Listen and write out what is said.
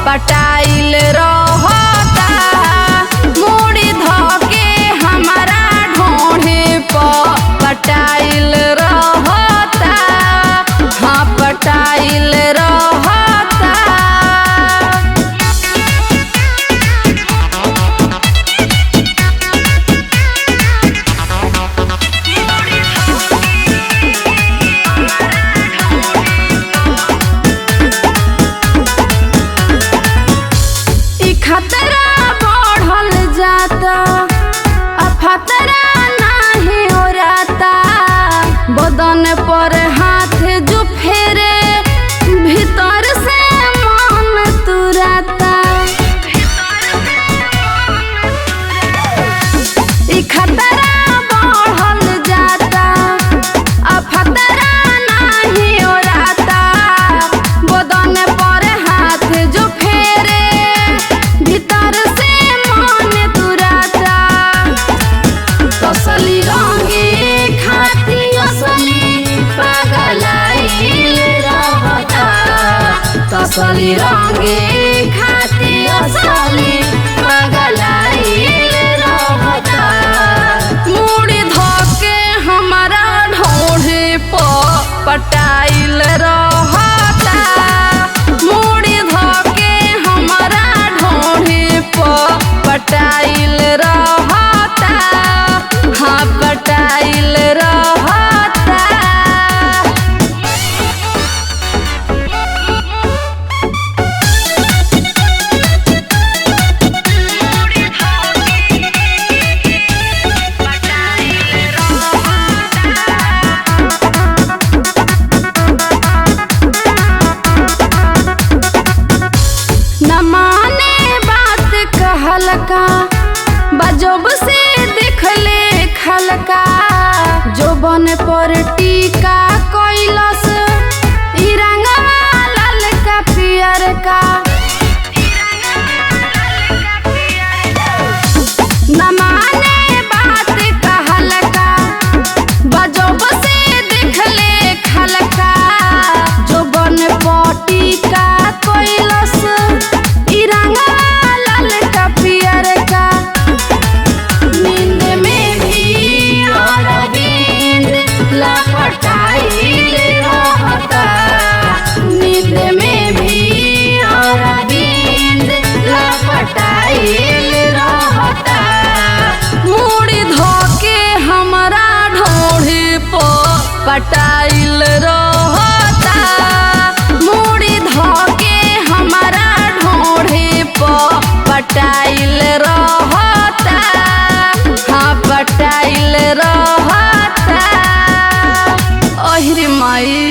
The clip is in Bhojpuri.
पटाइल रहता। मुड़ी धके हमारा ढोढ़े पर पटाइल रहता। हाँ पटाइल रहता। खतरा बढ़ल जाता, खतरा नाही ओराता। बदन पर हाथ जो फेरे भीतर से मन तुराता। खतरा बढ़ल जाता, खतरा नाही ओराता। बदन पर हाथ जो फेरे भीतर से मन तुराता। तसली रंगे खाती असली पगलाइल रहता। तसली रंगे खाती असली पगलाइल रहता। मुड़ी धके हमारा ढोढ़े पर पटाइल रहता। मुड़ी धके हमारा ढोढ़े पर पटाइल रहता। हाँ पटाइल रहता। न माने बात कहलका, बजब से देखले खलका। जोबन पर टीका कैलस ई रंगवा ललका पियरका। न माने बात कहलका, बजब से देखले खलका। जोबन पर टीका कैलस ई रंगवा ललका पियरका। नींद में भी अरविंद लपटाइल रहता। नींद में भी अरविंद लपटाइल रहता। मुड़ी धके हमारा ढोढ़े पर पटाइल रहता। मुड़ी धके हमारा ढोढ़े पर पटाइल रहता। हाँ पटाइल रहता। अहिरे माई।